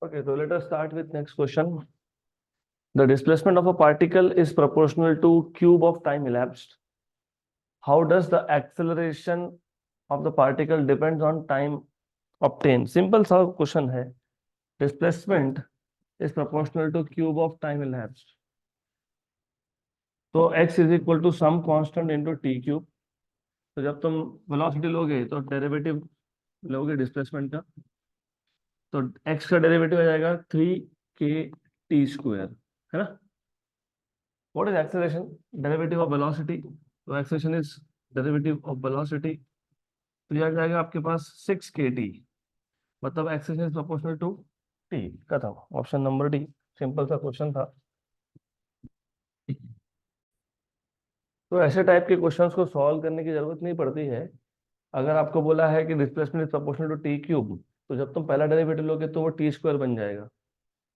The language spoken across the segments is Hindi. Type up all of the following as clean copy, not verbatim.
Okay, so let us start with next question. The displacement of a particle is proportional to cube of time elapsed. How does the acceleration of the particle depends on time obtained? Simple सा question है. Displacement is proportional to cube of time elapsed. तो x is equal to some constant into t cube. तो जब तुम वेलोसिटी लोगे तो डेरिवेटिव लोगे डिस्प्लेसमेंट का, तो x का डेरिवेटिव आ जाएगा 3 k t स्क्वायर, है ना. What is acceleration? Derivative of velocity. तो acceleration is derivative of velocity. तो यह आ जाएगा आपके पास 6 kt, मतलब acceleration is proportional to t. खत्म. Option number D. सिंपल सा क्वेश्चन था. तो ऐसे टाइप के क्वेश्चंस को सॉल्व करने की जरूरत नहीं पड़ती है. अगर आपको बोला है कि displacement is proportional to T cube, तो जब तुम पहला डेरिवेटिव लोगे तो वो टी स्क्वायर बन जाएगा.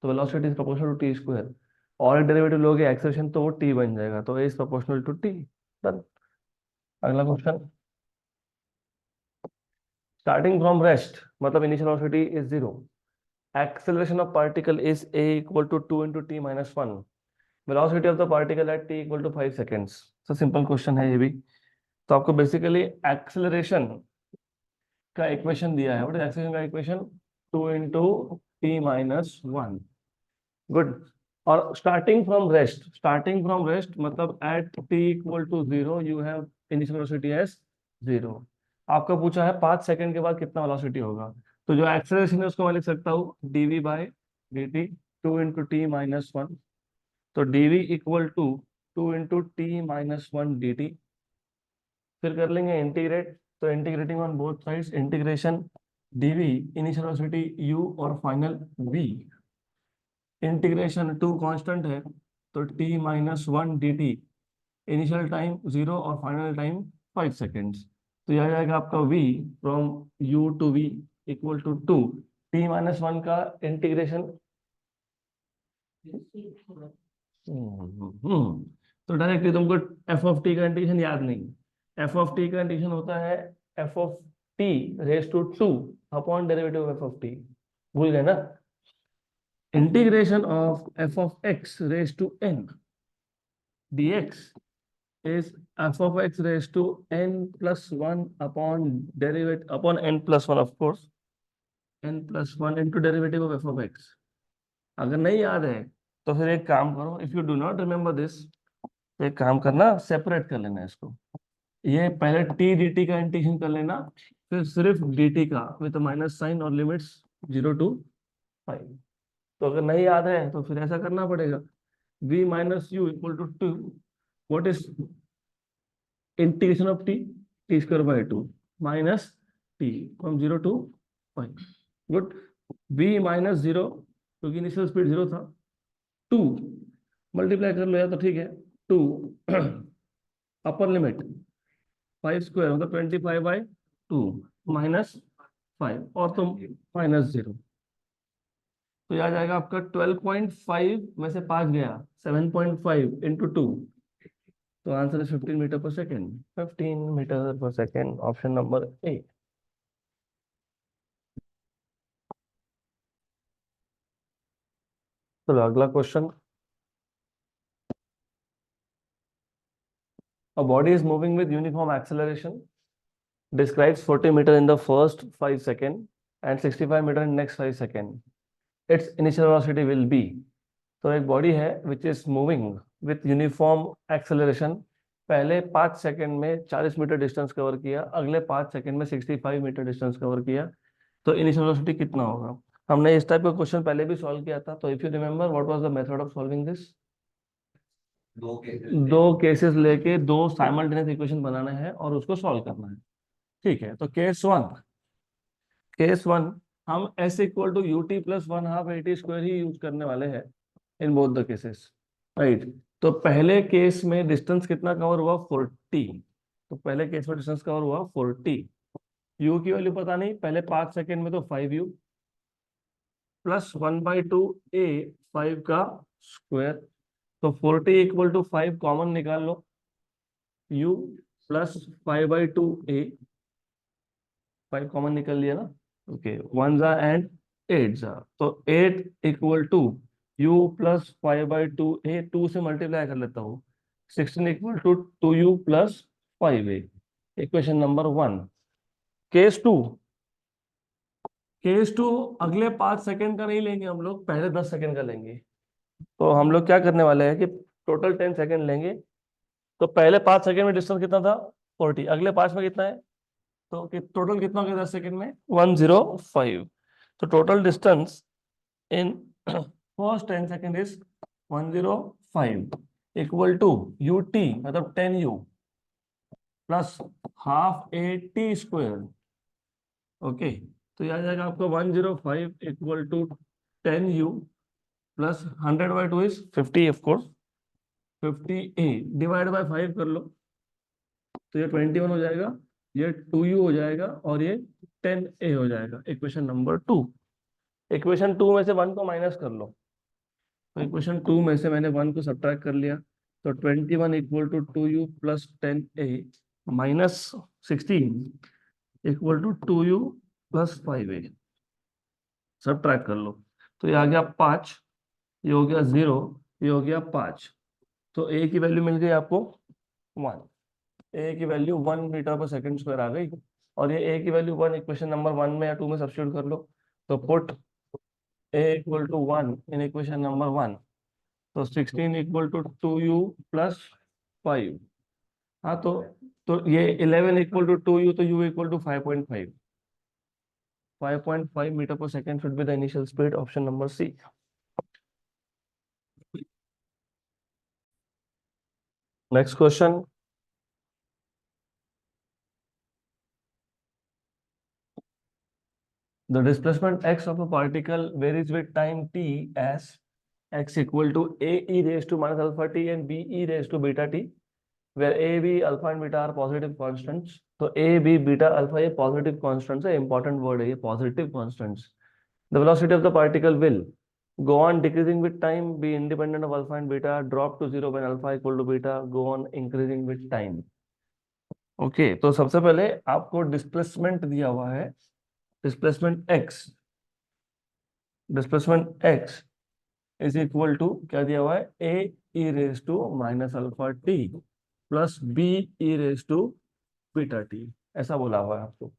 तो velocity is proportional to T square. और एक डेरिवेटिव लोगे एक्सेलरेशन तो वो टी बन जाएगा. तो a is proportional to t. Done. अगला क्वेश्चन. स्टार्टिंग फ्रॉम रेस्ट मतलब initial velocity is 0. Acceleration of particle is a equal to 2 into t minus 1. Velocity of the particle at t equal to 5 seconds. तो सिंपल क्वेश्चन है ये भी. तो आपको बेसिकली एक्सेलरेशन का इक्वेशन दिया है. व्हाट इज एक्सेलरेशन का equation? 2 into t minus 1. Good. और स्टार्टिंग फ्रॉम रेस्ट मतलब at t equal to 0 you have initial velocity as 0. आपका पूछा है 5 सेकंड के बाद कितना वेलोसिटी होगा. तो जो एक्सेलरेशन है उसको मैं लिख सकता हूँ dv by dt 2 into t minus 1. तो dv equal to 2 into t minus 1 dt. फिर कर लेंगे इंटीग्रेट. तो integrating on both sides, integration dv initial velocity u और फाइनल v. इंटीग्रेशन 2 कांस्टेंट है तो t minus 1 dt. Initial time 0 और फाइनल टाइम 5 सेकेंड्स. तो यह आ जाएगा आपका v from u to v equal to 2. t minus 1 का इंटीग्रेशन. तो डायरेक्टली तुमको f ऑफ t का इंटीग्रेशन याद नहीं. f ऑफ t का इंटीग्रेशन होता है f of t raise to 2 upon derivative of f of t. भूल गए ना. इंटीग्रेशन ऑफ f ऑफ x raise to n dx is f of x raised to n plus 1 upon derivative upon n plus 1, of course, n plus 1 into derivative of f of x. अगर नहीं याद है तो फिर एक काम करो, if you do not remember this, तो एक काम करना, सेपरेट कर लेना इसको. ये पहले t dt का इंटीग्रेशन कर लेना, फिर सिर्फ dt का विद माइनस साइन और लिमिट्स 0 to 5. तो अगर नहीं याद है तो फिर ऐसा करना पड़ेगा. v minus u equal to 2. what is integration of t square by 2 minus t from 0 to 5. Good. v minus 0 क्योंकि इनिशियल स्पीड 0 था. 2 मल्टीप्लाई कर लो या तो ठीक है. 2 अपर लिमिट 5 स्क्वायर मतलब 25/2 माइनस 5 और तुम माइनस 0. तो यह आ जाएगा आपका 12.5 में से 5 गया 7.5 into 2. तो आंसर इज 15 मीटर पर सेकेंड. 15 मीटर पर सेकेंड. Option number A. चलो अगला question. A body is moving with uniform acceleration. Describes 40 meter in the first 5 seconds and 65 meter in next 5 seconds. Its initial velocity will be. तो एक बॉडी है which is moving with uniform acceleration. पहले 5 सेकंड में 40 मीटर डिस्टेंस कवर किया, अगले 5 सेकंड में 65 मीटर डिस्टेंस कवर किया. तो इनिशियल वेलोसिटी कितना होगा? हमने इस टाइप का क्वेश्चन पहले भी सॉल्व किया था. तो if you remember what was the method of solving this. दो केसेस लेके दो साइमल्टेनियस इक्वेशन बनाना है और उसको सॉल्व करना है. ठीक है. तो केस वन हम s equal to U T plus 1/2 AT square ही यूज करने वाले हैं in both the cases. Right. तो पहले केस में डिस्टेंस कितना कवर हुआ? 40. तो पहले केस में डिस्टेंस कवर हुआ 40. u की वैल्यू पता नहीं, पहले 5 सेकेंड में तो 5u प्लस 1/2 a 5 का स्क्वायर. तो 40 इक्वल टू 5 कॉमन निकाल लो. u प्लस 5/2 a 5 कॉमन निकल लिया ना. ओके. 1 जा एंड 8 जा, तो 8 equal to U plus 5/2 A, 2 से मल्टीप्लाई कर लेता हूँ, 16 equal to 2u plus 5a। Equation number 1। Case 2, case 2 अगले 5 सेकेंड का नहीं लेंगे हम लोग, पहले 10 सेकेंड का लेंगे। तो हम लोग क्या करने वाले हैं कि टोटल 10 सेकेंड लेंगे। तो पहले 5 सेकेंड में डिस्टेंस कितना था, 40, अगले 5 में कितना है, तो टोटल कितना हो गया 10 सेकेंड में, 105। तो total distance in first 10 second is 105 equal to U T, मतलब 10u plus half A T square. Okay, तो यह आ जाएगा आपको 105 equal to 10u plus 100/2 is 50 of course, 50a divide by 5 कर लो, तो ये 21 हो जाएगा, ये 2u हो जाएगा और ये 10a हो जाएगा। Equation number 2। इक्वेशन 2 में से 1 को माइनस कर लो, तो इक्वेशन 2 में से मैंने 1 को सब्ट्रैक्ट कर लिया, तो 21 equal to 2u plus 10a minus 16 equal to 2u plus 5a, subtract कर लो, तो ये आ गया 5, ये हो गया 0, ये हो गया 5। तो a की वैल्यू मिल गई आपको 1, ए की value 1 metre per second square आ गई, और ये ए की वैल्यू 1 इक्वेशन नंबर 1 में या 2 में सब्स्टिट्यूट कर लो, तो put A equal to 1 in equation number 1, तो 16 इक्वल टू 2u प्लस 5। हाँ, तो ये 11 इक्वल टू 2u, तो u equal to 5.5, 5.5 metre per second should be the initial speed, option number C. Next question, the displacement x of a particle varies with time t as x equal to a e raised to minus alpha t and b e raised to beta t, where a, b, alpha and beta are positive constants। तो a, b, beta, alpha ये positive constants है, important word है ये positive constants। The velocity of the particle will go on decreasing with time, be independent of alpha and beta, drop to 0 when alpha equal to beta, go on increasing with time। Okay, तो सबसे पहले आपको डिस्प्लेसमेंट दिया हुआ है, displacement x, displacement x is equal to क्या दिया हुआ है, a e raise to minus alpha t plus b e raise to beta t, ऐसा बोला हुआ है आपको।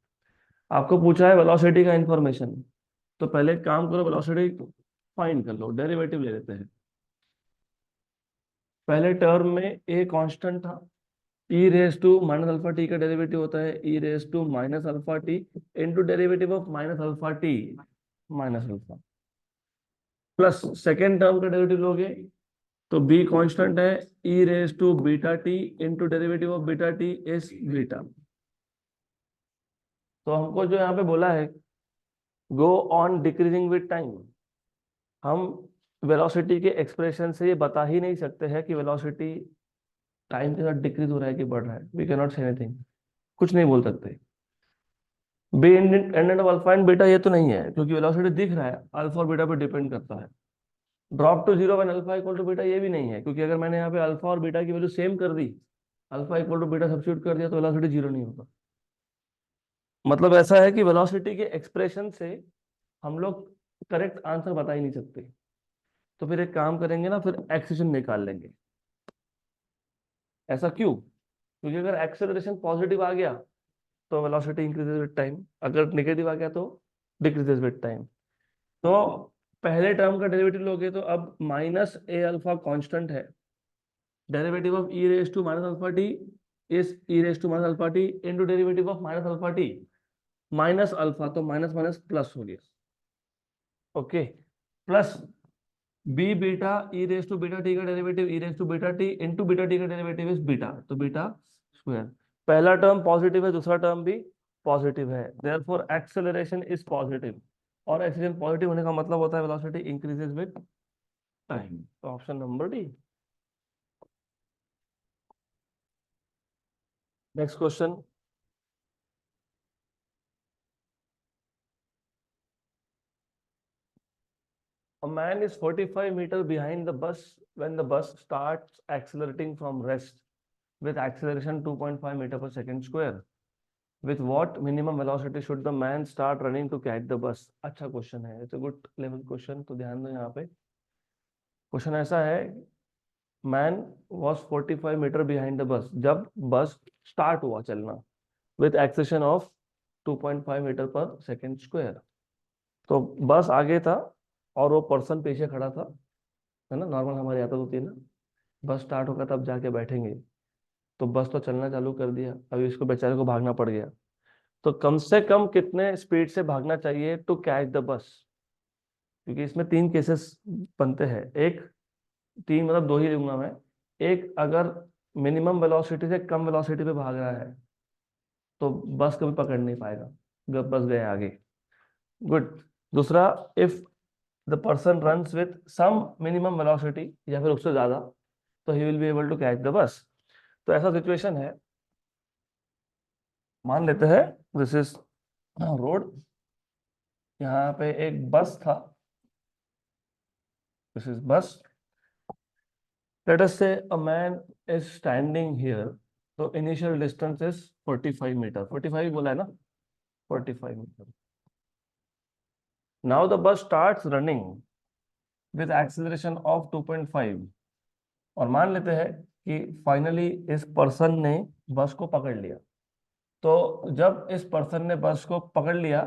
आपको पूछा है वेलोसिटी का इंफॉर्मेशन, तो पहले एक काम करो, वेलोसिटी फाइंड कर लो, डेरिवेटिव ले लेते हैं। पहले टर्म में ए कांस्टेंट था, e raise to minus alpha t का डेरिवेटिव होता है e raise to minus alpha t into derivative of minus alpha t minus alpha, plus second term का डेरिवेटिव लोगे तो बी कांस्टेंट है, e raise to beta t into derivative of beta t is beta. तो हमको जो यहाँ पे बोला है go on decreasing with time, हम वेलोसिटी के एक्सप्रेशन से ये बता ही नहीं सकते हैं कि वेलोसिटी टाइम के साथ डिक्रीज हो रहा है कि बढ़ रहा है, we can not say anything, कुछ नहीं बोल सकते। B independent of alpha and beta ये तो नहीं है, क्योंकि वेलोसिटी दिख रहा है, अल्फा और बीटा पे डिपेंड करता है। Drop to 0 when alpha equal to beta ये भी नहीं है, क्योंकि अगर मैंने यहाँ पे अल्फा और बीटा की वैल्यू सेम कर दी, alpha equal to beta substitute कर दिया, तो वेलोसिटी 0 नहीं होगा। मतलब ऐसा है कि वेलोसिटी के एक्सप्रेशन से हम लोग करेक्ट आंसर बता ही नहीं सकते। तो फिर एक काम करेंगे ना, फिर एक्सेलरेशन निकाल लेंगे। ऐसा क्यों? क्योंकि अगर एक्सेलरेशन पॉजिटिव आ गया तो वेलोसिटी इंक्रीजेज विद टाइम, अगर नेगेटिव आ गया तो डिक्रीजेज विद टाइम। तो पहले टर्म का डेरिवेटिव लोगे तो अब माइनस ए अल्फा कॉन्स्टेंट है, derivative of e raise to minus alpha t is e raise to minus alpha t into derivative of minus alpha t minus alpha, तो माइनस माइनस प्लस हो गया। Okay, plus b beta e raise to beta t का derivative e raise to beta t into beta t का डेरिवेटिव इज बीटा, तो बीटा स्क्वायर। पहला टर्म पॉजिटिव है, दूसरा टर्म भी पॉजिटिव है, देयरफॉर एक्सेलरेशन इज पॉजिटिव, और एक्सेलरेशन पॉजिटिव होने का मतलब होता है वेलोसिटी इंक्रीजेज विद टाइम। तो option number D. Next question, a man is 45 meters behind the bus when the bus starts accelerating from rest with acceleration 2.5 meter per second square. With what minimum velocity should the man start running to catch the bus. अच्छा क्वेश्चन है, it's a good level question, तो ध्यान दो यहाँ पे। क्वेश्चन ऐसा है, man was 45 metre behind the bus, जब बस स्टार्ट हुआ चलना विथ एक्सेशन ऑफ 2.5 मीटर पर सेकेंड स्क्वायर। तो बस आगे था और वो पर्सन पीछे खड़ा था, है ना, नॉर्मल हमारी आदत होती है ना, बस स्टार्ट होगा तब जाके बैठेंगे। तो बस तो चलना चालू कर दिया, अभी इसको बेचारे को भागना पड़ गया। तो कम से कम कितने स्पीड से भागना चाहिए टू कैच द बस, क्योंकि इसमें तीन केसेस बनते हैं। एक, तीन मतलब दो ही लूंगा मैं। एक, अगर मिनिमम वेलोसिटी से कम वेलोसिटी पे भाग रहा है तो बस कभी पकड़ नहीं पाएगा, बस गए आगे। गुड। दूसरा, if the person runs with some minimum velocity या फिर उससे ज्यादा, तो he will be able to catch the bus. तो ऐसा सिचुएशन है, मान लेते हैं दिस इज रोड, यहाँ पे एक बस था, this is bus. Let us say a man is standing here, तो इनिशियल डिस्टेंस इज 45 मीटर, 45 बोला है ना, 45 metre. Now the bus starts running with acceleration of 2.5, और मान लेते हैं कि फाइनली इस पर्सन ने बस को पकड़ लिया। तो जब इस पर्सन ने बस को पकड़ लिया,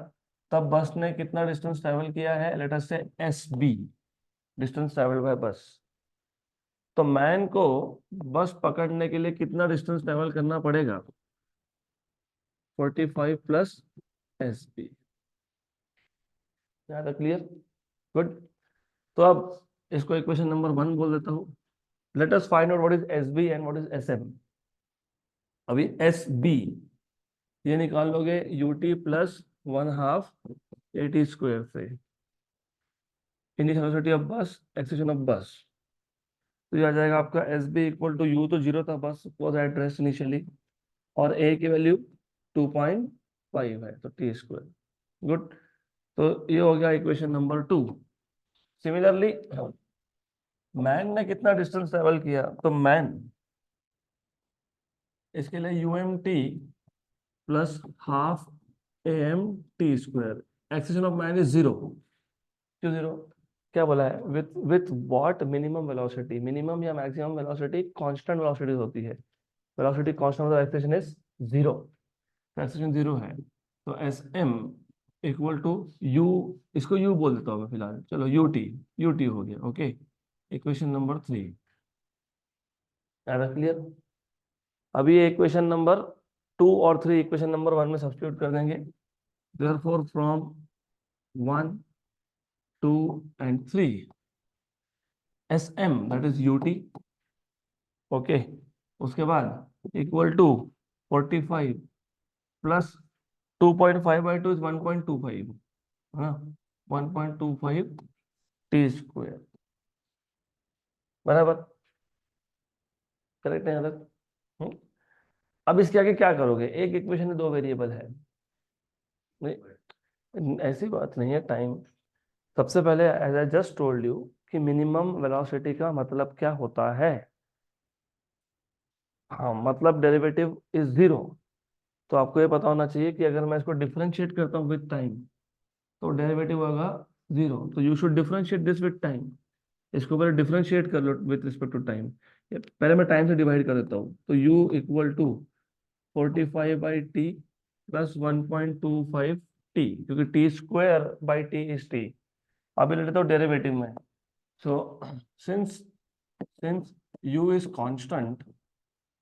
तब बस ने कितना डिस्टेंस ट्रेवल किया है, let us say S B, distance travel by bus. तो मैन को बस पकड़ने के लिए कितना डिस्टेंस ट्रेवल करना पड़ेगा, 45 प्लस एस बी। यहाँ तक क्लियर? गुड। तो अब इसको इक्वेशन नंबर 1 बोल देता हूँ। Let us find out what is S B and what is S M. अभी एस बी ये निकाल लोगे U T plus 1/2 A T square से, initial velocity of bus, acceleration of bus. तो ये आ जाएगा आपका S B equal to, U तो जीरो था, bus was at rest initially, और ए की वैल्यू 2.5 है, तो टी स्क्वायर। गुड। तो ये हो गया इक्वेशन नंबर 2। सिमिलरली मैन ने कितना डिस्टेंस ट्रेवल किया, तो मैन, इसके लिए U M T plus half A M T square. Acceleration of man is zero, क्यों जीरो? क्या बोला है, with what minimum velocity, minimum या मैक्सिमम वेलोसिटी कांस्टेंट वेलोसिटी होती है, वेलोसिटी कांस्टेंट मतलब acceleration is zero, acceleration zero है। तो S M equal to U, इसको यू बोल देता हूँ मैं फिलहाल, चलो यू टी हो गया। Okay, equation number 3 clear? अभी ये इक्वेशन नंबर 2 और 3 इक्वेशन नंबर 1 में सब्स्टिट्यूट कर देंगे। Therefore from 1, 2 and 3, S M that is U T, okay, उसके बाद इक्वल टू 45 प्लस 2.5/2 इज 1.25, है ना, 1.25 टी स्क्वायर, बराबर? करेक्ट है यहाँ तक? हम्म? अब इसके आगे क्या करोगे, एक इक्वेशन में दो वेरिएबल है, नहीं ऐसी बात नहीं है टाइम। सबसे पहले as I just told you कि मिनिमम वेलोसिटी का मतलब क्या होता है, हाँ मतलब डेरिवेटिव इज जीरो। तो आपको ये पता होना चाहिए कि अगर मैं इसको डिफरेंशिएट करता हूँ विद टाइम, तो डेरिवेटिव होगा जीरो। तो you should differentiate this with time, इसको पहले डिफरेंशिएट कर लो विद रिस्पेक्ट टू टाइम। पहले मैं टाइम से डिवाइड कर देता हूँ, तो u equal to 45/t plus 1.25 t, क्योंकि t square by t is t. अभी ले लेता हूँ डेरिवेटिव में। So since since u is constant,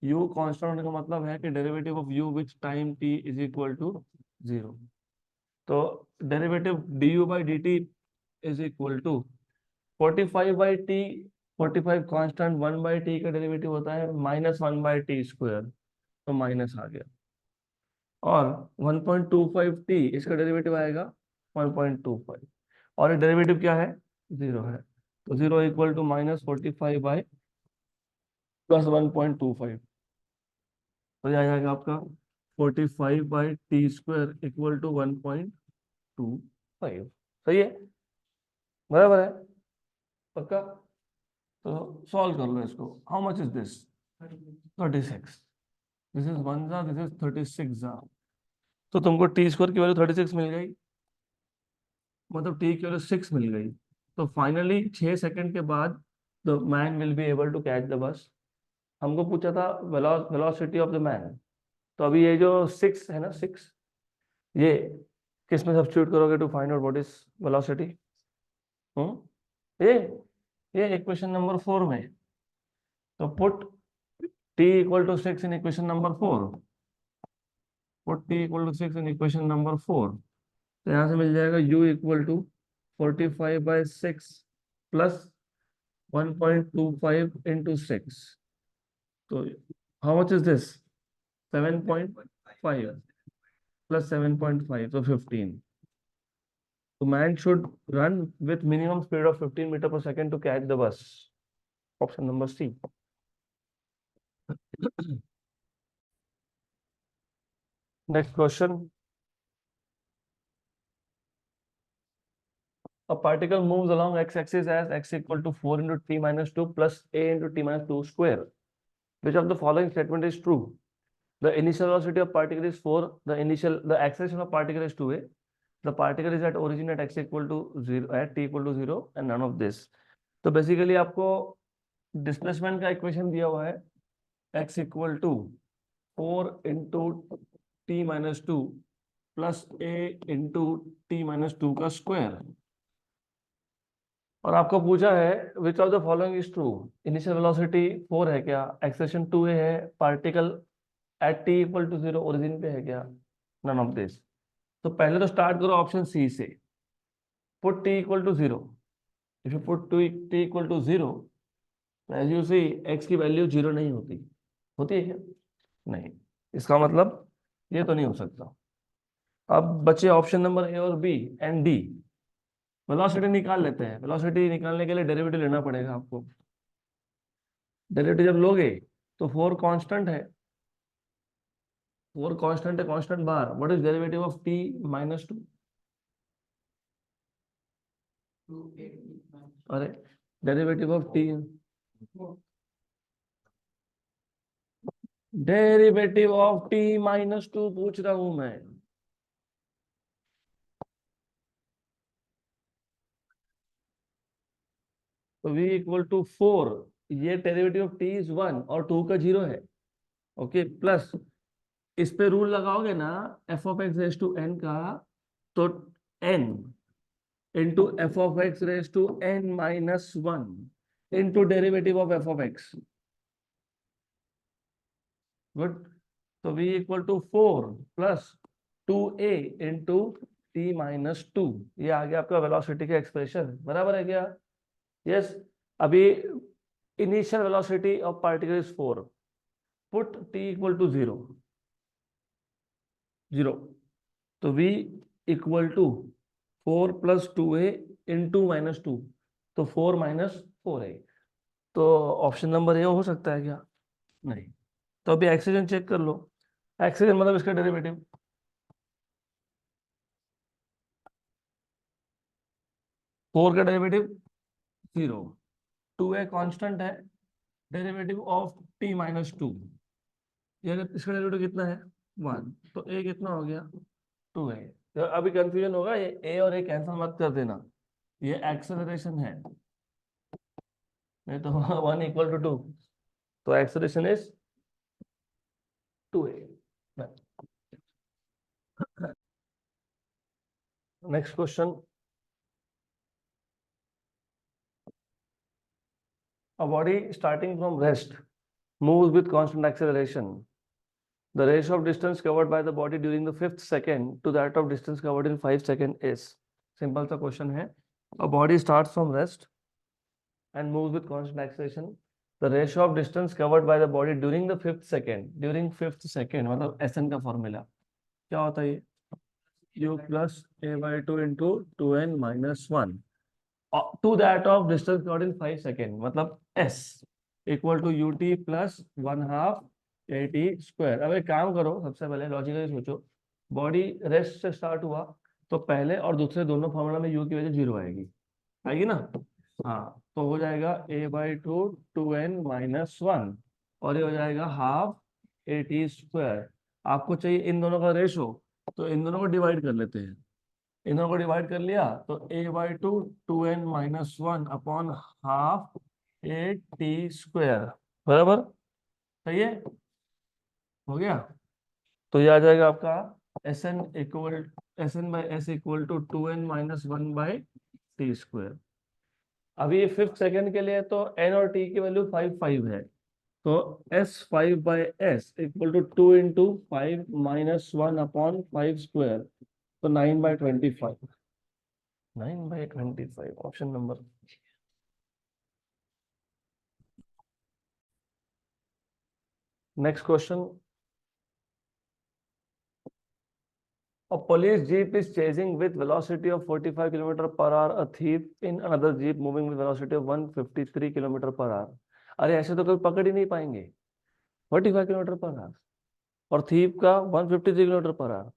u constant होने का मतलब है कि derivative of u which time t is equal to zero. तो derivative du by d t is equal to 45/t, 45 constant, 1/t का डेरिवेटिव होता है -1/t स्क्वायर, तो माइनस आ गया। और 1.25t इसका डेरिवेटिव आएगा 1.25, और ये डेरिवेटिव क्या है, जीरो है। तो जीरो इक्वल टू -45 प्लस 1.25, तो ये आ जाएगा आपका 45/t स्क्वायर इक्वल टू 1.25। सही है, बराबर है, पक्का? तो सॉल्व कर लो इसको। How much is this, 36, this is 1 जा, दिस इज 36 जा, तो तुमको टी स्क्वायर की वैल्यू 36 मिल गई, मतलब टी की वैल्यू 6 मिल गई। तो फाइनली 6 सेकंड के बाद the man will be able to catch the bus. हमको पूछा था वेलोसिटी ऑफ द मैन। तो अभी ये जो 6 है ना, 6, ये किस में सब्स्टिट्यूट करोगे to find out what is velocity? ये ये इक्वेशन नंबर 4 में। तो put t equal to 6 in equation number 4। Put t equal to 6 in equation number 4। तो यहाँ से मिल जाएगा u equal to 45/6 plus 1.25 into 6। तो how much is this? 7.5 plus 7.5, तो 15। तो man should run with minimum speed of 15 meter per second to catch the bus. Option number C. Next question. A particle moves along x-axis as x equal to 4 into t minus 2 plus a into t minus 2 square. Which of the following statement is true? The initial velocity of particle is 4. The acceleration of particle is 2a. The particle is at origin at x equal to 0, at t equal to 0, and none of this. तो बेसिकली आपको डिस्प्लेसमेंट का इक्वेशन दिया हुआ है, x equal to 4 into T minus 2 plus A into T minus 2 का स्क्वायर। और आपको पूछा है which of the following is true? Initial velocity 4 है क्या? एक्सेलरेशन 2a है, particle at T equal to 0 origin पे है क्या? None of this. तो पहले तो स्टार्ट करो ऑप्शन सी से, put t equal to 0। If you put t equal to 0, as you see x की वैल्यू 0 नहीं होती। होती है क्या? नहीं। इसका मतलब ये तो नहीं हो सकता। अब बचे ऑप्शन नंबर ए और बी एंड डी। वेलोसिटी निकाल लेते हैं। वेलोसिटी निकालने के लिए डेरिवेटिव लेना पड़ेगा आपको। डेरिवेटिव जब लोगे तो 4 कांस्टेंट है, 4 कांस्टेंट है, constant bar. What is derivative of t minus 2? अरे derivative of t, derivative of t minus 2 पूछ रहा हूं मैं। तो v इक्वल टू 4, ये डेरिवेटिव ऑफ t इज 1 और 2 का 0 है। ओके, प्लस इस पे रूल लगाओगे ना F of X raise to N का, तो n into F of X raise to N minus 1 into derivative of F of X. Good. तो v equal to 4 plus 2a into T minus 2। ये आ गया आपका वेलोसिटी का एक्सप्रेशन। बराबर है क्या? यस। अभी initial velocity of particle is 4, put t equal to 0, 0। तो v equal to 4 plus 2a into minus 2, तो 4 माइनस 4a। तो ऑप्शन नंबर ए हो सकता है क्या? नहीं। तो अभी एक्सीजन चेक कर लो। एक्सीजन मतलब इसका डेरिवेटिव, फोर का डेरिवेटिव 0, 2a कांस्टेंट है, डेरिवेटिव ऑफ t माइनस 2, ये इसका डेरिवेटिव कितना है? 1। तो a कितना हो गया? 2a। तो अभी कंफ्यूजन होगा, ये a और a कैंसिल मत कर देना, ये एक्सेलरेशन है, नहीं तो 1 इक्वल टू 2। तो acceleration is 2a। Next question. A body starting from rest moves with constant acceleration. The ratio of distance covered by the body during the 5th second to that of distance covered in 5 seconds is. Simple सा question है. A body starts from rest and moves with constant acceleration. The ratio of distance covered by the body during the 5th second. During 5th second मतलब SN का फॉर्मूला क्या होता है? ये u plus a by 2 into 2n minus 1 to that of distance covered in 5 second मतलब s equal to U T plus 1/2 A T square. अब एक काम करो, सबसे पहले लॉजिकली सोचो, बॉडी रेस्ट से स्टार्ट हुआ तो पहले और दूसरे दोनों फॉर्मूला में यू की वजह 0 आएगी, आएगी ना? हाँ, तो हो जाएगा a बाई 2 2n माइनस 1 और ये हो जाएगा हाफ ए टी स्क्वायर। आपको चाहिए इन दोनों का रेशो, तो इन दोनों को डिवाइड कर लेते हैं। इन दोनों को डिवाइड कर लिया तो a/2 2n-1 upon half a t², बराबर, सही है, हो गया। तो ये आ जाएगा आपका Sn/s = 2n-1/t²। अभी ये फिफ्थ सेकंड के लिए तो n और t की वैल्यू 5 5 है, तो s5/s = 2 × 5 - 1/5², तो 9/25, 9/25 option number. Next question. A police jeep is chasing with velocity of 45 km per hour a thief in another jeep moving with velocity of 153 km per hour। अरे ऐसे तो कोई पकड़ ही नहीं पाएंगे 45 km पर आवर और थीप का 153 km पर आवर।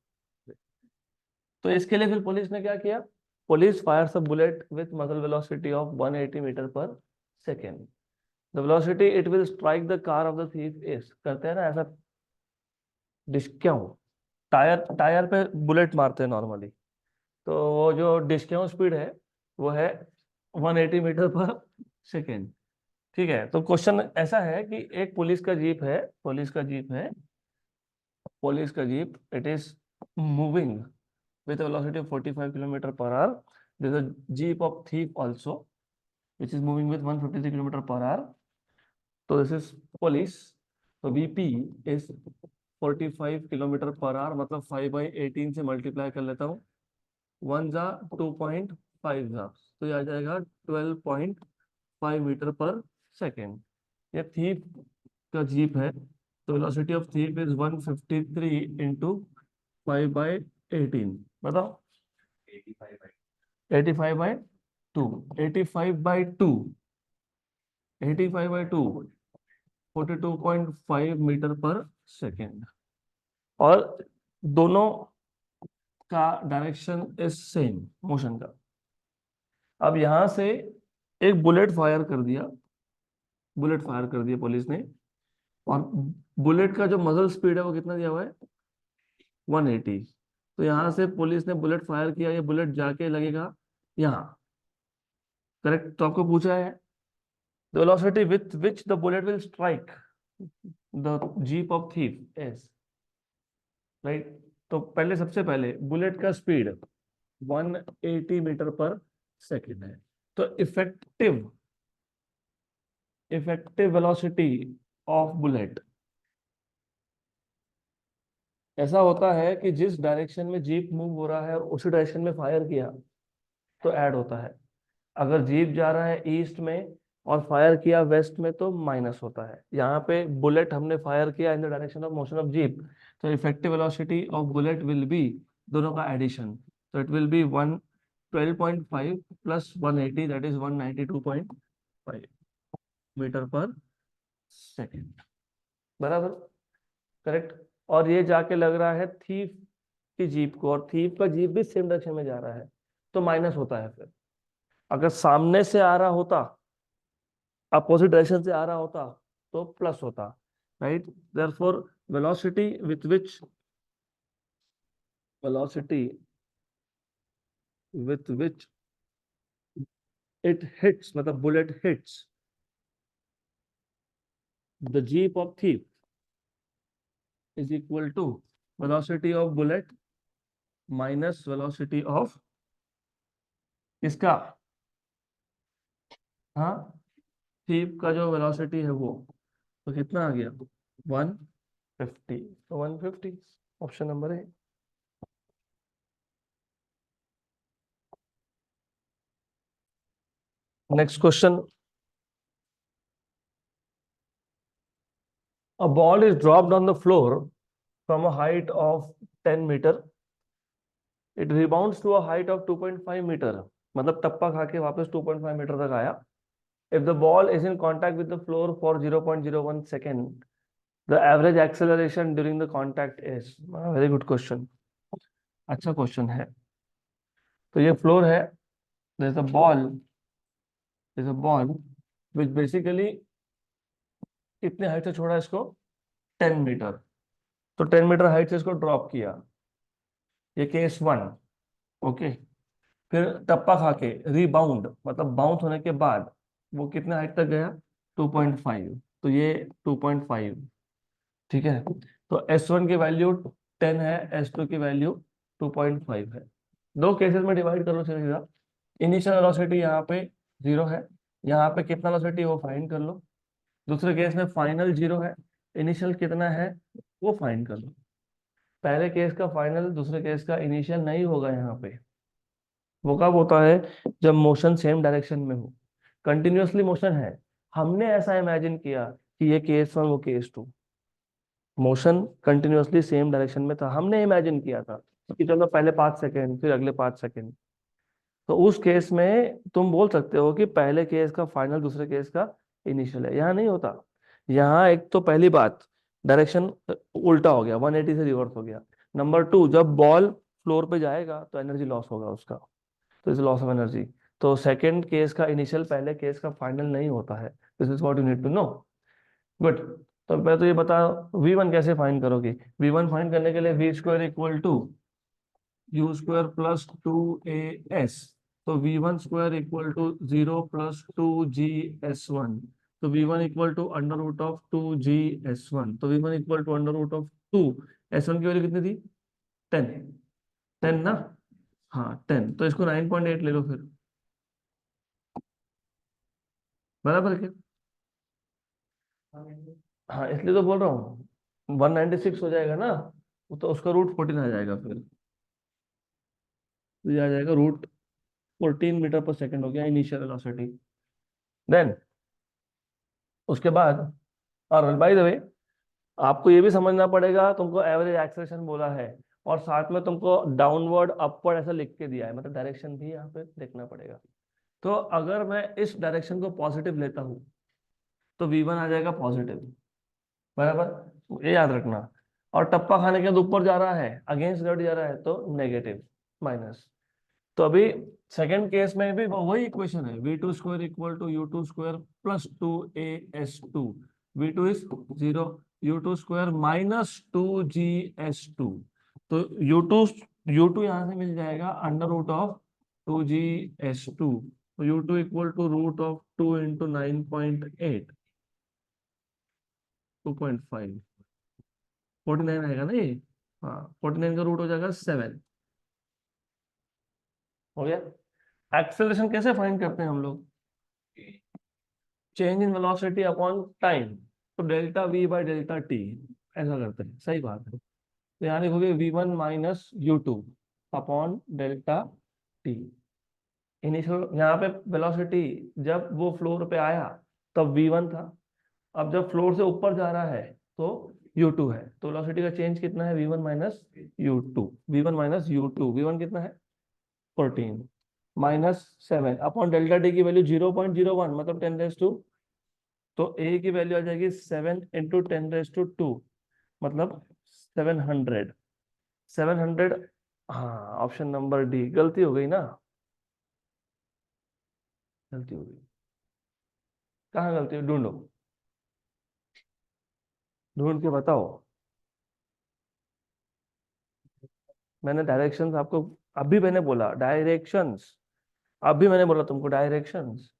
तो इसके लिए फिर पुलिस ने क्या किया, police Fyers a bullet with मजल वेलोसिटी ऑफ 180 मीटर पर second. The velocity it will strike the car of the thief is, करते हैं ना ऐसा, क्यों टायर टायर पे बुलेट मारते हैं नॉर्मली, तो वो जो डिस्काउंट स्पीड है वो है 180 मीटर पर सेकेंड। ठीक है, तो क्वेश्चन ऐसा है कि एक पुलिस का जीप है, पुलिस का jeep it is moving with a velocity of 45 km per hour. There is a jeep of thief also which is moving with 153 km per hour. So this is police, so VP is 45 km per hour, मतलब 5/18 से मल्टीप्लाई कर लेता हूँ, 1 जा 2.5 जा, तो ये आ जाएगा 12.5 मीटर पर सेकेंड। ये थीप का जीप है, तो velocity of thief is 153 into 5/18, बताओ 85/2, 85/2, 85/2 42.5 मीटर पर सेकेंड, और दोनों का डायरेक्शन इज सेम मोशन का। अब यहां से एक बुलेट फायर कर दिया पुलिस ने, और बुलेट का जो मजल स्पीड है वो कितना दिया हुआ है 180। तो यहां से पुलिस ने बुलेट फायर किया, ये बुलेट जाके लगेगा यहाँ, करेक्ट। तो आपको पूछा है the velocity with which the bullet will strike the jeep of thief is, right. तो पहले सबसे पहले बुलेट का स्पीड 180 मीटर पर सेकेंड है, तो इफेक्टिव वेलोसिटी ऑफ बुलेट, ऐसा होता है कि जिस डायरेक्शन में जीप मूव हो रहा है उसी डायरेक्शन में फायर किया तो ऐड होता है। अगर जीप जा रहा है ईस्ट में और फायर किया वेस्ट में तो माइनस होता है। यहाँ पे बुलेट हमने फायर किया in the direction of motion of jeep, तो effective velocity of bullet will be, दोनों का एडिशन, तो it will be 112.5 plus 180 that is 192.5 metre पर सेकेंड, बराबर, करेक्ट। और ये जाके लग रहा है थीफ की जीप को, और थीफ का जीप भी सेम डायरेक्शन में जा रहा है तो माइनस होता है। फिर अगर सामने से आ रहा होता, अपोजिट डायरेक्शन से आ रहा होता तो प्लस होता, right. Therefore velocity with which velocity with which it hits, मतलब bullet hits the jeep of thief is equal to velocity of bullet minus velocity of इसका, हाँ, थीफ का जो वेलोसिटी है वो, तो कितना आ गया 150, तो 150 ऑप्शन नंबर है। Next question. A ball is dropped on the floor from a height of 10 meter. It rebounds to a height of 2.5 meter. मतलब टप्पा खा के वापस 2.5 मीटर तक आया। If the ball is in contact with the floor for 0.01 second, the average acceleration during the contact is, very good question, अच्छा क्वेश्चन है। तो ये फ्लोर है, there's a ball, there's a ball which basically कितने हाइट से छोड़ा इसको 10 मीटर, तो 10 मीटर हाइट से इसको ड्रॉप किया, ये केस 1। ओके, फिर टप्पा खा के रीबाउंड मतलब बाउंस होने के बाद वो कितने हाइट तक गया, 2.5, तो ये 2.5। ठीक है, तो S1 की वैल्यू 10 है, S2 की वैल्यू 2.5 है। दो केसेस में डिवाइड करो सीधा। इनिशियल वेलोसिटी यहाँ पे 0 है, यहाँ पे कितना वेलोसिटी वो फाइंड कर लो। दूसरे केस में फाइनल 0 है, इनिशियल कितना है वो फाइंड कर लो। पहले केस का फाइनल दूसरे केस का इनिशियल नहीं होगा यहाँ पे। वो कब होता है, जब मोशन सेम डायरेक्शन में हो, कंटिन्यूअसली मोशन है। हमने ऐसा इमेजिन किया कि ये केस 1 वो case 2, motion continuously same direction में था, हमने इमेजिन किया था कि चलो पहले 5 सेकेंड फिर अगले 5 सेकेंड। तो उस केस में तुम बोल सकते हो कि पहले केस का फाइनल दूसरे केस का इनिशियल है। यहाँ नहीं होता। यहाँ एक तो पहली बात, डायरेक्शन उल्टा हो गया, 180 से रिवर्स हो गया। नंबर 2, जब बॉल फ्लोर पे जाएगा तो एनर्जी लॉस होगा उसका, तो इज लॉस ऑफ एनर्जी। तो सेकंड केस का इनिशियल पहले केस का फाइनल नहीं होता है। This is what you need to know. Good. तो पहले तो ये बता, V1 कैसे फाइंड करोगे। V1 फाइंड करने के लिए V square equal to U square plus 2AS। तो V1 square equal to 0 + 2GS1। तो V1 equal to under root of 2GS1। तो V1 equal to under root of 2, S1 की वैल्यू कितनी थी, 10। 10 ना, हाँ 10, तो इसको 9.8 ले लो फिर, बराबर क्या। हाँ इसलिए तो बोल रहा हूँ, 196 हो जाएगा ना, तो उसका रूट 14 आ जाएगा फिर। तो ये आ जाएगा √14 मीटर पर सेकेंड हो गया इनिशियल वेलोसिटी। देन उसके बाद, और बाय द वे आपको ये भी समझना पड़ेगा, तुमको एवरेज एक्सेलरेशन बोला है और साथ में तुमको डाउनवर्ड अपवर्ड ऐसा लिख के दिया है, मतलब डायरेक्शन भी यहाँ पे देखना पड़ेगा। तो अगर मैं इस डायरेक्शन को पॉजिटिव लेता हूँ तो V1 आ जाएगा पॉजिटिव, बराबर, ये याद रखना। और टप्पा खाने के बाद ऊपर जा रहा है, अगेंस्ट ग्रेविटी जा रहा है, तो नेगेटिव, माइनस। तो अभी सेकंड केस में भी वही इक्वेशन है, V2 square equal to U2 square plus 2AS2। V2 is 0, U2 square minus 2GS2। तो U2 यहां से मिल जाएगा अंडर रूट ऑफ 2GS2। तो U2 equal to root of 2 into 9.8, 2.5, 49 आएगा ना ये। हाँ 49 का रूट हो जाएगा 7। हो गया। एक्सेलरेशन कैसे फाइंड करते हैं हम लोग, change in velocity upon time, तो delta V by delta t, ऐसा करते हैं, सही बात है। तो यहाँ लिखोगे V1 minus U2 upon delta T. Initial यहाँ पे वेलोसिटी जब वो फ्लोर पे आया तब V1 था, अब जब फ्लोर से ऊपर जा रहा है तो U2 है, तो वेलोसिटी का चेंज कितना है, V1 minus U2। V1 minus U2, V1 कितना है 14 माइनस 7 अपॉन डेल्टा टी की वैल्यू 0.01 मतलब 10⁻²। तो ए की वैल्यू आ जाएगी 7 इंटू 10⁻², मतलब 700। 700, हाँ ऑप्शन नंबर डी, गलती हो गई ना, गलती हो गई। कहाँ गलती हो, ढूंढो, ढूंढ के बताओ। मैंने डायरेक्शंस आपको, अभी मैंने बोला डायरेक्शंस, अभी मैंने बोला तुमको डायरेक्शंस।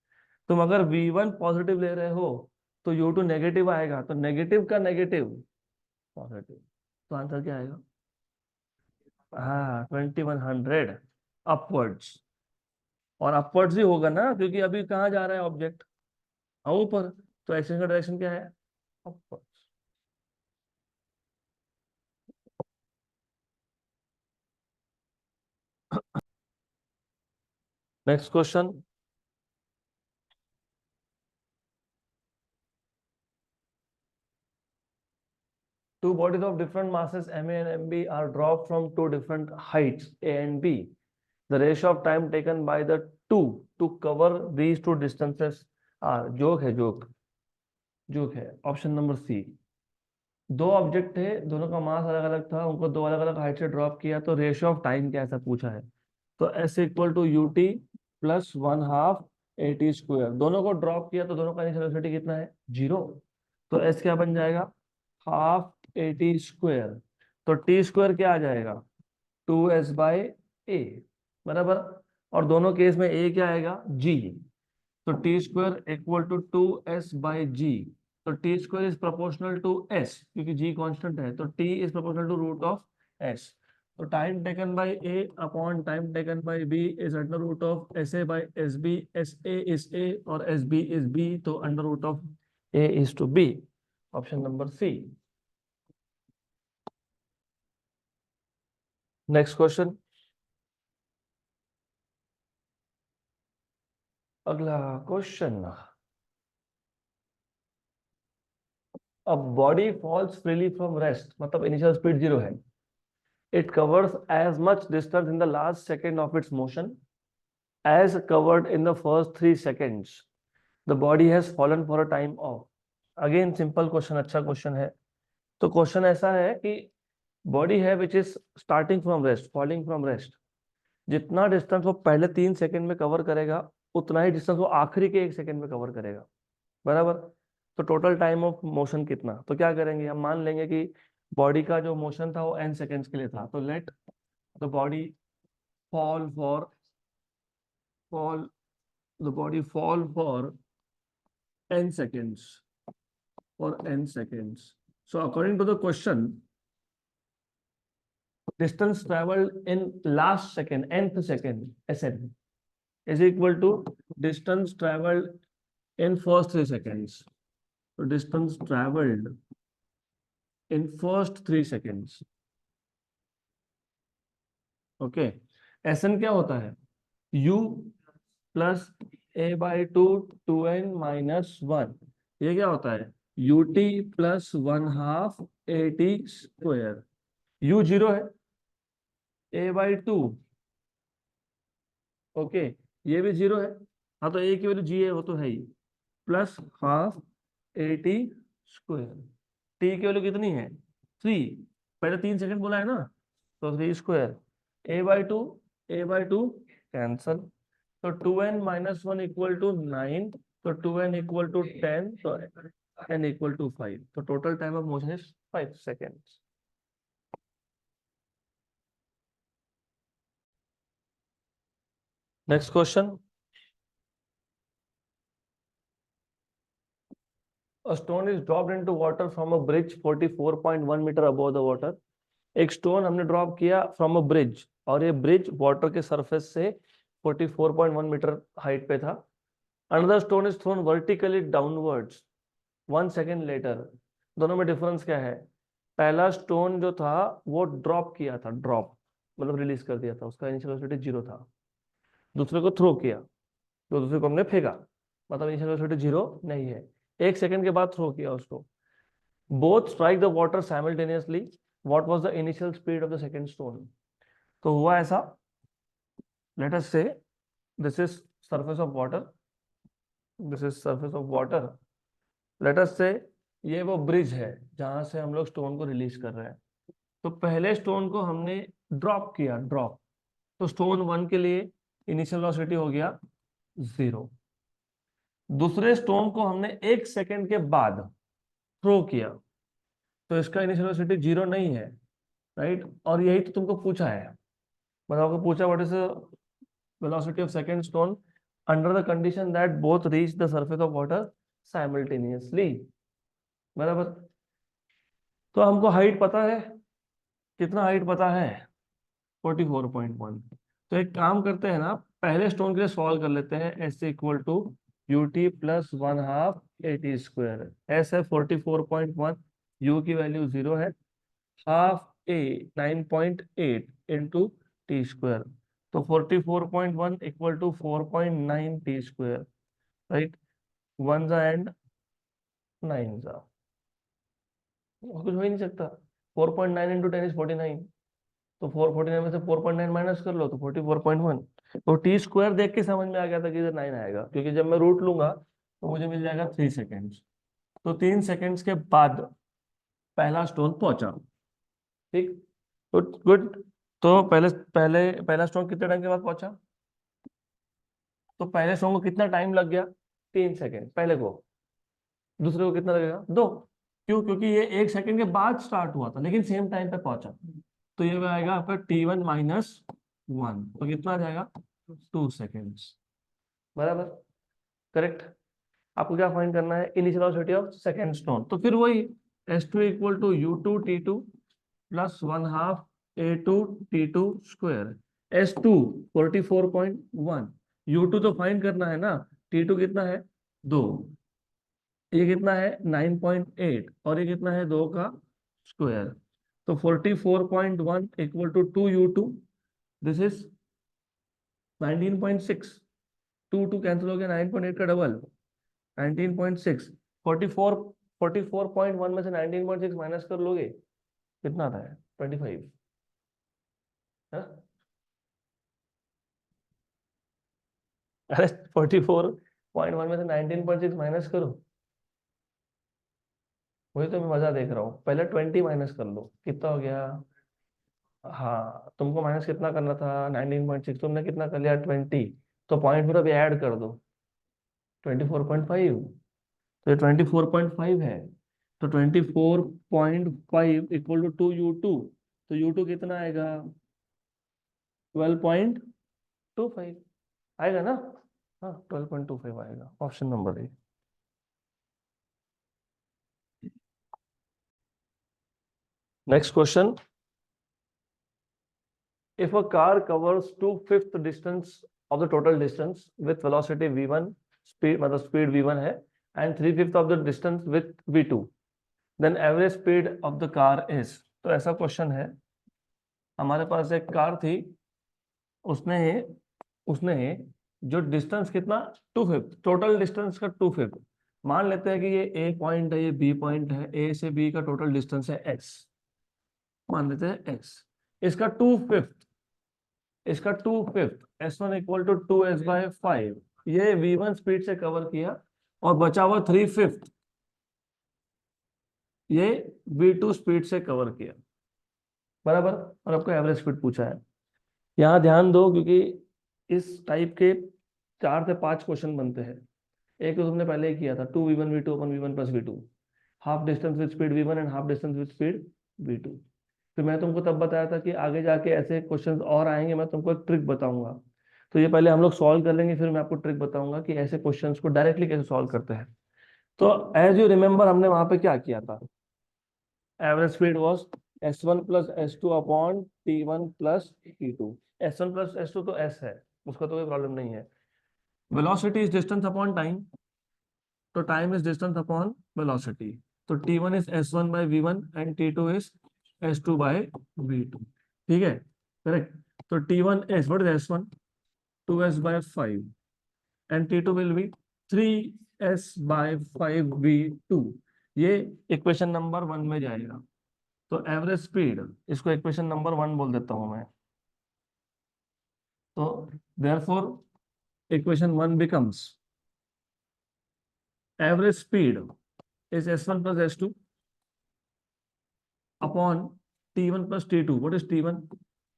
तुम अगर V1 पॉजिटिव ले रहे हो तो U2 नेगेटिव आएगा, तो नेगेटिव का नेगेटिव पॉजिटिव, तो आंसर क्या आएगा, हाँ 2100 अपवर्ड्स। और अपवर्ड्स ही होगा ना, क्योंकि अभी कहाँ जा रहा है ऑब्जेक्ट, ऊपर, तो एक्शन का डायरेक्शन क्या है, upwards. Next question. Two bodies of different masses Ma and Mb are dropped from two different heights A and B. The ratio of time taken by the two to cover these two distances are, joke है, जोक, जोक है, ऑप्शन नंबर सी। दो ऑब्जेक्ट थे, दोनों का मास अलग अलग था, उनको दो अलग अलग हाइट से ड्रॉप किया, तो रेशियो ऑफ टाइम क्या ऐसा पूछा है। तो S equal to UT plus 1/2 AT square, दोनों को ड्रॉप किया तो दोनों का इनिशियल वेलोसिटी कितना है, 0। तो S क्या बन जाएगा, हाफ AT स्क्वायर। तो T स्क्वायर क्या आ जाएगा, 2s/a, बराबर। और दोनों केस में a क्या आएगा, g, तो t square equal to 2s/g। तो t square is proportional to s, क्योंकि g कांस्टेंट है, तो t is proportional to root of s। तो time taken by a upon time taken by b is under root of sa/sb। sa is a और sb इज b, तो under root of a is to b। Option number C. Next question, अगला क्वेश्चन। अब body falls freely from rest, मतलब इनिशियल स्पीड 0 है। It covers as much distance in the last second of its motion as covered in the first 3 seconds. The body has fallen for a time of. Again simple question, अच्छा क्वेश्चन है। तो क्वेश्चन ऐसा है कि बॉडी है which is starting from rest, falling from rest, जितना डिस्टेंस वो पहले 3 सेकंड में कवर करेगा उतना ही डिस्टेंस वो आखिरी के 1 सेकंड में कवर करेगा, बराबर। तो टोटल टाइम ऑफ मोशन कितना, तो क्या करेंगे, हम मान लेंगे कि बॉडी का जो मोशन था वो n सेकेंड्स के लिए था, तो let the body fall for fall the body fall for n seconds, so according to the question, distance traveled in last second, nth second, sn, is equal to distance traveled in first 3 seconds. So distance traveled in first 3 seconds, okay। sn क्या होता है, u प्लस a/2 2n-1, ये क्या होता है, ut plus 1/2 at square. u 0 है, a/2, ओके, ये भी 0 है, हाँ तो a की वैल्यू g है, वो तो है ही, plus half at square. t की वैल्यू कितनी है, 3, पहले 3 सेकंड बोला है ना, तो 3 स्क्वायर, a/2 कैंसल, तो 2n-1 इक्वल टू 9, तो 2n इक्वल टू 10, तो n इक्वल टू 5, तो total time of motion is 5 seconds। Next question, a stone is dropped into water from a bridge 44.1 metre above the water। एक स्टोन हमने ड्रॉप किया फ्रॉम अ ब्रिज, और ये ब्रिज वाटर के सरफेस से 44.1 मीटर हाइट पे था। Another stone is thrown vertically downwards 1 second later. दोनों में डिफरेंस क्या है, पहला स्टोन जो था वो ड्रॉप किया था, ड्रॉप मतलब रिलीज कर दिया था, उसका इनिशियल वेलोसिटी 0 था। दूसरे को थ्रो किया, तो दूसरे को हमने फेंका, मतलब इनिशियल वेलोसिटी 0 नहीं है। 1 सेकेंड के बाद थ्रो किया उसको, both strike the water simultaneously, what was the initial speed of the second stone. तो हुआ ऐसा, लेट अस से this is surface of water, this is surface of water, late us से ये वो ब्रिज है जहां से हम लोग स्टोन को रिलीज कर रहे हैं। तो पहले स्टोन को हमने ड्रॉप किया, ड्रॉप, तो स्टोन 1 के लिए इनिशियल वेलोसिटी हो गया 0। दूसरे स्टोन को हमने 1 सेकेंड के बाद थ्रो किया, तो इसका इनिशियल वेलोसिटी 0 नहीं है, राइट। और यही तो तुमको पूछा है, मतलब आपको पूछा what is the velocity of second stone under the condition that both reach the surface of water simultaneously, बराबर। तो हमको हाइट पता है, कितना हाइट पता है, 44.1। तो एक काम करते हैं ना, पहले स्टोन के लिए सॉल्व कर लेते हैं, S equal to ut plus 1/2 at square. S है 44.1, u की वैल्यू 0 है, half a 9.8 into t square, तो 44.1 equal to 4.9 t square, right. 1 जा एंड 9 जा, कुछ हो ही नहीं सकता। 4.9 इंटू 10 इज 49, तो 449 में से 4.9 माइनस कर लो तो 44.1। तो टी स्क्वायर देख के समझ में आ गया था कि इधर 9 आएगा, क्योंकि जब मैं रूट लूंगा तो मुझे मिल जाएगा 3 सेकेंड्स। तो 3 सेकेंड्स के बाद पहला स्टोन पहुंचा, ठीक, तो गुड। तो पहले पहले पहला स्टोन कितने टाइम के बाद पहुंचा, तो पहले स्टोन को कितना टाइम लग गया, 3 सेकेंड पहले को, दूसरे को कितना लगेगा 2। क्यों, क्योंकि ये 1 सेकेंड के बाद स्टार्ट हुआ था लेकिन सेम टाइम पे पहुंचा, तो ये आएगा आपका t1 माइनस 1, तो कितना आ जाएगा 2 सेकेंड्स, बराबर, करेक्ट। आपको क्या फाइंड करना है, initial velocity of second stone. तो फिर वही S2 equal to U2 T2 plus 1/2 A2 T2 square. S2 44.1, U2 तो फाइंड करना है ना, T2 कितना है 2, ये कितना है 9.8 और ये कितना है 2 का स्क्वायर। तो 44.1 equal to 2U2, this is 19.6, 2 cancel हो गया, 9.8 का डबल 19.6, 44.1 में से 19.6 माइनस कर लोगे कितना आता है 25, है? अरे 44.1 में से 19.6 माइनस करो, वही तो मैं मजा देख रहा हूँ। पहले 20 माइनस कर लो, कितना हो गया, हाँ तुमको माइनस कितना करना था 19.6, तुमने कितना कर लिया 20, तो पॉइंट फिर अभी ऐड कर दो 24.5, तो ये 24.5 है। तो 24.5 इक्वल टू 2U2, तो U2 कितना आएगा 12.25 आएगा ना, हाँ 12.25 आएगा, option number A. Next question, if a car covers 2/5 distance of the total distance with velocity v1, speed मतलब speed v1 है, and 3/5 of the distance with v2, then average speed of the car is। तो ऐसा क्वेश्चन है, हमारे पास एक कार थी, उसने उसने जो डिस्टेंस कितना 2/5, टोटल डिस्टेंस का 2/5, मान लेते हैं कि ये ए पॉइंट है, ये बी पॉइंट है, ए से बी का टोटल डिस्टेंस है एक्स, मान लेते हैं एक्स, इसका 2/5, इसका 2/5 S1 इक्वल टू 2s/5, ये v1 स्पीड से कवर किया, और बचा हुआ 3/5 ये v2 स्पीड से कवर किया, बराबर। और आपको एवरेज स्पीड पूछा है। यहाँ ध्यान दो, क्योंकि इस टाइप के 4 से 5 क्वेश्चन बनते हैं। एक तो तुमने पहले ही किया था 2v1 v2 upon v1 plus v2, half distance with speed v1 and half distance with speed v2। फिर मैं तुमको तब बताया था कि आगे जाके ऐसे क्वेश्चंस और आएंगे, मैं तुमको एक ट्रिक बताऊंगा। तो ये पहले हम लोग सॉल्व कर लेंगे, फिर मैं आपको ट्रिक बताऊंगा कि ऐसे क्वेश्चंस को डायरेक्टली कैसे सॉल्व करते हैं। तो एज यू रिमेम्बर, हमने वहां पे क्या किया था, average speed was S1 plus S2 upon T1 plus T2। S1 plus S2 तो S है, उसका तो कोई प्रॉब्लम नहीं है। Velocity is distance upon time, तो time is distance upon velocity, तो T1 is S1 by V1 and T2 is S2 by V2, ठीक है, करेक्ट। तो T1 is what is S1, 2s by 5, and T2 will be 3s by 5v2, ये इक्वेशन नंबर 1 में जाएगा। तो एवरेज स्पीड, इसको इक्वेशन नंबर 1 बोल देता हूं मैं, तो therefore equation 1 becomes average speed is S1 plus S2 upon T1 plus T2, what is T1,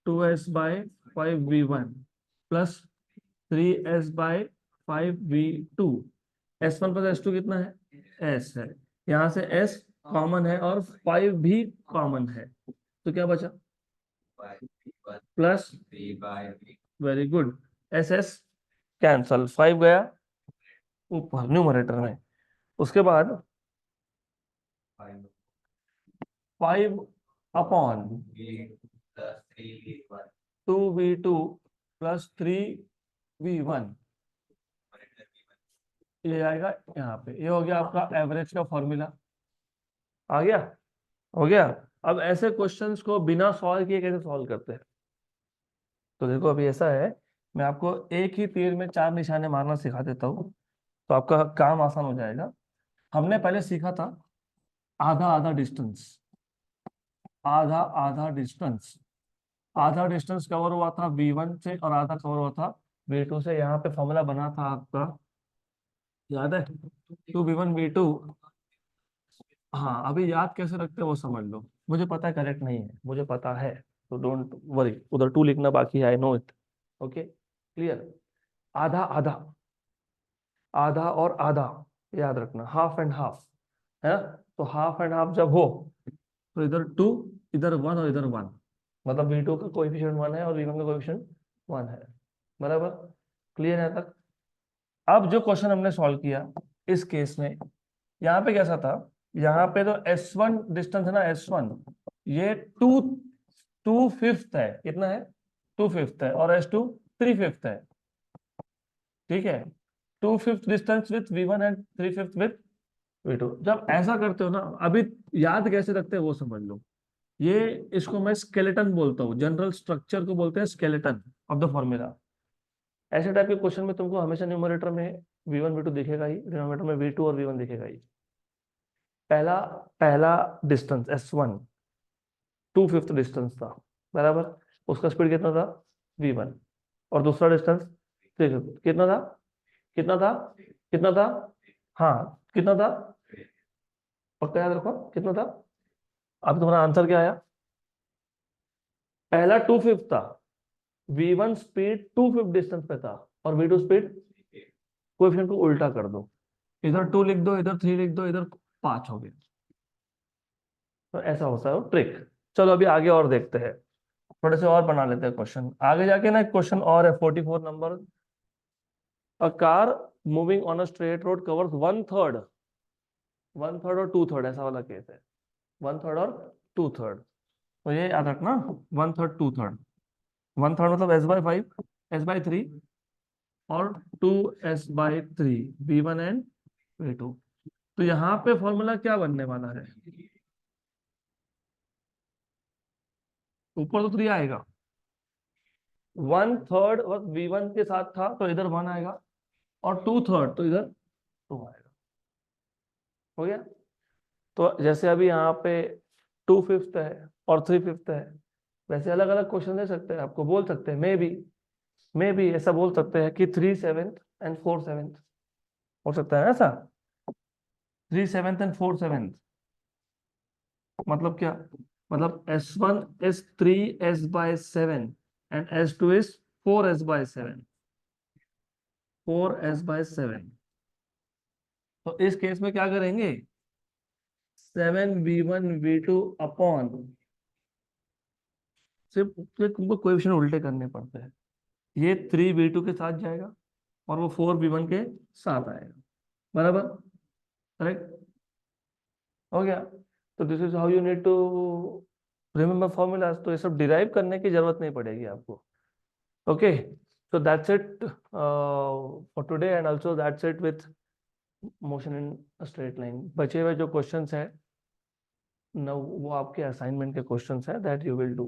2s by 5v1 plus 3s by 5v2, S1 plus S2 कितना है S है, यहाँ से S कॉमन है और 5 भी कॉमन है, तो क्या बचा plus, very good, S S cancel, 5 गया ऊपर न्यूमरेटर में, उसके बाद 5 अपॉन 2v2 प्लस 3v1, ये आएगा यहाँ पे, ये हो गया आपका एवरेज का फॉर्मूला, आ गया, हो गया। अब ऐसे क्वेश्चंस को बिना सॉल्व किए कैसे सॉल्व करते हैं, तो देखो अभी ऐसा है, मैं आपको एक ही तीर में 4 निशाने मारना सिखा देता हूँ, तो आपका काम आसान हो जाएगा। हमने पहले सीखा था आधा आधा डिस्टेंस, आधा आधा डिस्टेंस, आधा डिस्टेंस कवर हुआ था v1 से और आधा कवर हुआ था v2 से, यहाँ पे फॉर्मूला बना था आपका, याद है 2v1 v2। हाँ, अभी याद कैसे रखते हैं वो समझ लो, मुझे पता है करेक्ट नहीं है, मुझे पता है, तो डोंट वरी, उधर 2 लिखना बाकी है, I know it, okay clear. आधा आधा, आधा और आधा, याद रखना, हाफ एंड हाफ है ना, तो हाफ एंड हाफ जब हो, तो इधर 2, इधर 1 और इधर 1, मतलब V2 का कोएफिशिएंट 1 है और V1 का कोएफिशिएंट 1 है, बराबर, क्लियर है तक। अब जो क्वेश्चन हमने सॉल्व किया इस केस में, यहाँ पे कैसा था, यहाँ पे तो S1 डिस्टेंस है ना, S1 ये 2/5 है, कितना है, 2/5 है, और S2 3/5 है, ठीक है, 2/5 distance with V1 and 3/5 with V2। जब ऐसा करते हो ना, अभी याद कैसे रखते हैं वो समझ लो, ये इसको मैं स्केलेटन बोलता हूँ, जनरल स्ट्रक्चर को बोलते हैं स्केलेटन ऑफ द फॉर्मूला। ऐसे टाइप के क्वेश्चन में तुमको हमेशा न्यूमरेटर में V1 V2 दिखेगा ही, डिनोमिनेटर में V2 और V1 दिखेगा ही। पहला पहला डिस्टेंस S1 2/5 डिस्टेंस था, बराबर, उसका स्पीड कितना था V1, और दूसरा डिस्टेंस 3/5 कितना था, कितना था, कितना था, हाँ कितना था, पक्का याद रखो कितना था। अब तुम्हारा आंसर क्या आया, पहला 2/5 था, V1 स्पीड 2/5 डिस्टेंस पे था, और V2 स्पीड, कोएफिशिएंट को उल्टा कर दो, इधर 2 लिख दो, इधर 3 लिख दो, इधर 5 हो गया। तो ऐसा होता है ट्रिक। चलो अभी आगे और देखते हैं, थोड़े से और बना लेते हैं क्वेश्चन आगे जाके ना। क्वेश्चन और है 44 number, a car moving on a straight road covers 1/3, 1/3 और 2/3, ऐसा वाला केस है, 1/3 और 2/3। तो ये याद रखना, 1/3 2/3, 1/3 मतलब S/5, S/3, और 2S/3, V1 एंड V2। तो यहाँ पे फॉर्मूला क्या बनने वाला है, ऊपर तो 3 आएगा, 1/3 V1 के साथ था तो इधर 1 आएगा, और 2/3 तो इधर 2 आएगा, हो गया। तो जैसे अभी यहाँ पे 2/5 है और 3/5 है, वैसे अलग अलग क्वेश्चन दे सकते हैं आपको, बोल सकते हैं मे बी ऐसा बोल सकते हैं कि 3/7 एंड 4/7, हो सकता है ऐसा, 3/7 एंड 4/7, मतलब क्या, मतलब S1 is 3S/7 and S2 is 4S/7, 4S/7। तो इस केस में क्या करेंगे, 7V1V2 अपॉन, सिर्फ तुमको कोएफिशिएंट उल्टे करने पड़ते हैं, ये 3V2 के साथ जाएगा और वो 4V1 के साथ आएगा, बराबर, करेक्ट, हो गया। तो this is how you need to remember formulas. तो ये सब डिराइव करने की जरूरत नहीं पड़ेगी आपको, okay. So that's it for today, and also that's it with motion in a straight line। बचे हुए जो क्वेश्चंस हैं ना, वो आपके असाइनमेंट के क्वेश्चंस हैं, that you will do।